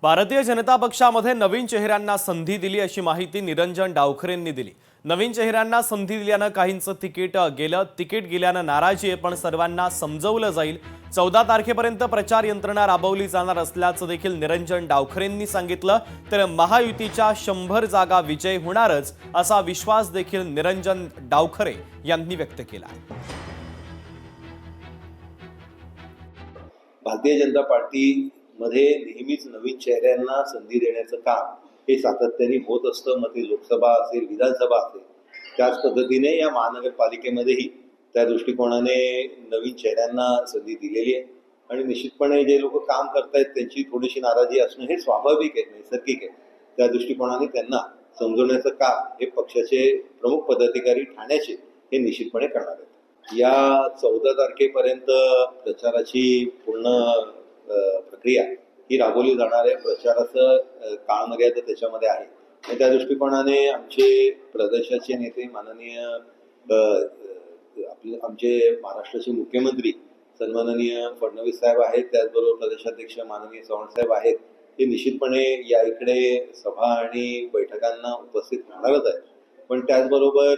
भारतीय जनता पक्षामध्ये नवीन चेहऱ्यांना संधी दिली अशी माहिती निरंजन डावखरेंनी दिली। नवीन चेहऱ्यांना संधी दिल्यानं काहींचं तिकीट गेल्यानं नाराजी आहे, पण सर्वांना समजवलं जाईल। 14 तारखेपर्यंत प्रचार यंत्रणा राबवली जाणार असल्याचं देखील निरंजन डावखरेंनी सांगितलं। तर महायुतीच्या 100 जागा विजय होणारच असा विश्वास देखील निरंजन डावखरे यांनी व्यक्त केला। भारतीय जनता पार्टी मध्ये नेहमीच नवीन चेहऱ्यांना संधी देण्याचं काम हे सातत्याने होत असतं। मग ते लोकसभा असेल, विधानसभा असेल, त्याच पद्धतीने या महानगरपालिकेमध्येही त्या दृष्टिकोनाने नवीन चेहऱ्यांना संधी दिलेली आहे। आणि निश्चितपणे जे लोक काम करतायत त्यांची थोडीशी नाराजी असणं हे स्वाभाविक आहे, नैसर्गिक आहे। त्या दृष्टिकोनाने त्यांना समजवण्याचं काम हे पक्षाचे प्रमुख पदाधिकारी ठाण्याचे हे निश्चितपणे करणार आहेत। या 14 तारखेपर्यंत प्रचाराची पूर्ण प्रक्रिया ही राबवली जाणार आहे। प्रचाराचं काळमर्यादा त्याच्यामध्ये आहे आणि त्या दृष्टिकोनाने आमचे प्रदेशाचे नेते माननीय आमचे महाराष्ट्राचे मुख्यमंत्री सन्माननीय फडणवीस साहेब आहेत, त्याचबरोबर प्रदेशाध्यक्ष माननीय चव्हाण साहेब आहेत, ते निश्चितपणे या इकडे सभा आणि बैठकांना उपस्थित राहणारच आहेत। पण त्याचबरोबर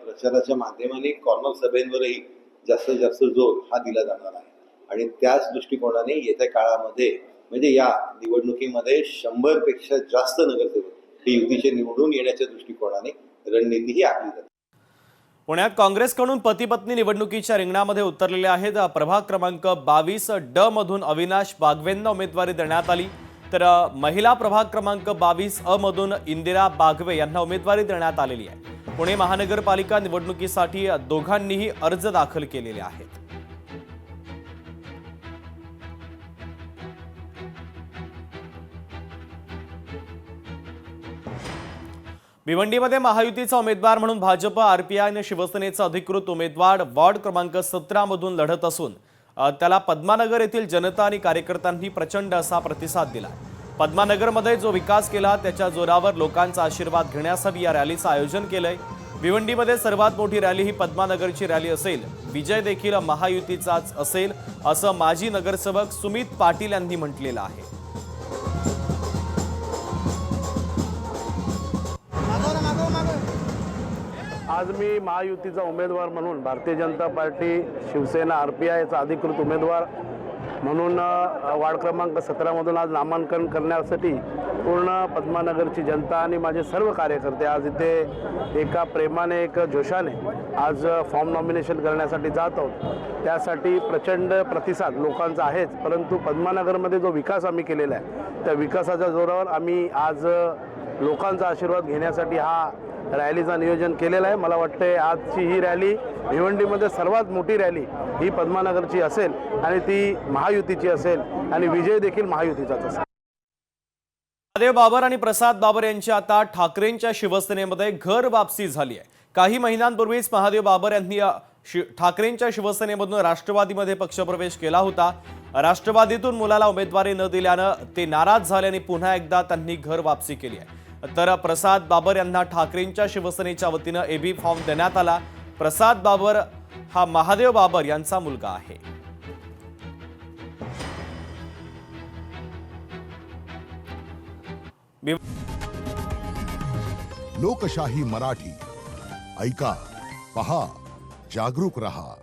प्रचाराच्या माध्यमाने कॉर्नर सभेंवरही जास्तीत जास्त जोर हा दिला जाणार आहे। आणि त्याच दृष्टिकोनाने येत्या काळामध्ये म्हणजे या निवडणुकीमध्ये 100 पेक्षा जास्त नगरसेवक हे युतीचे निवडून येण्याच्या दृष्टिकोनाने रणनीती ही आखली जाते। पुण्यात काँग्रेसकडून पती पत्नी निवडणुकीच्या रिंगणामध्ये उतरलेले आहेत। प्रभाग क्रमांक 22 ड मधून अविनाश बागवेंना उमेदवारी देण्यात आली, तर महिला प्रभाग क्रमांक 22 अ मधून इंदिरा बागवे यांना उमेदवारी देण्यात आलेली आहे। पुणे महानगरपालिका निवडणुकीसाठी दोघांनीही अर्ज दाखल केलेले आहेत। भिवंडीमध्ये महायुतीचा उमेदवार म्हणून भाजप, आरपीआय आणि शिवसेनेचा अधिकृत उमेदवार वॉर्ड क्रमांक 17 मधून लढत असून त्याला पद्मानगर येथील जनता आणि कार्यकर्त्यांनी प्रचंड असा प्रतिसाद दिला। पद्मानगरमध्ये जो विकास केला त्याच्या जोरावर लोकांचा आशीर्वाद घेण्यासाठी या रॅलीचं आयोजन केलंय। भिवंडीमध्ये सर्वात मोठी रॅली ही पद्मानगरची रॅली असेल। विजय देखील महायुतीचाच असेल असं माजी नगरसेवक सुमित पाटील यांनी म्हटलेलं आहे। आज मी महायुतीचा उमेदवार म्हणून भारतीय जनता पार्टी, शिवसेना, आरपीआयचा अधिकृत उमेदवार म्हणून वार्ड क्रमांक 17 मधून आज नामांकन करण्यासाठी पूर्ण पद्मानगरची जनता आणि माझे सर्व कार्यकर्ते आज इथे एका प्रेमाने, एक जोशाने आज फॉर्म नॉमिनेशन करण्यासाठी जात आहोत। त्यासाठी प्रचंड प्रतिसाद लोकांचा आहेच, परंतु पद्मानगरमध्ये जो विकास आम्ही केलेला आहे त्या विकासाच्या जोरावर आम्ही आज लोकांचा आशीर्वाद घेण्यासाठी हा रॅलीचं नियोजन केलेलं आहे। मला वाटते आजची ही रॅली भिवंडीमध्ये सर्वात मोठी रॅली ही पद्मानगरची असेल आणि ती महायुतीची असेल आणि विजय देखील महायुतीचाच असेल। महादेव बाबर आणि प्रसाद बाबर यांची आता ठाकरेंच्या शिवसेनेमध्ये घर वापसी झाली आहे। काही महिन्यांपूर्वीच महादेव बाबर यांनी ठाकरेंच्या शिवसेनेमधून राष्ट्रवादीमध्ये पक्षप्रवेश केला होता। राष्ट्रवादीतून मुलाला उमेदवारी न दिल्यानं ते नाराज झाले आणि पुन्हा एकदा त्यांनी घर वापसी केली आहे। तर प्रसाद बाबर यांना ठाकरेंच्या शिवसेनेच्या वतीनं एबी फॉर्म देण्यात आला। प्रसाद बाबर हा महादेव बाबर यांचा मुलगा आहे। लोकशाही मराठी ऐका, पहा, जागरूक रहा।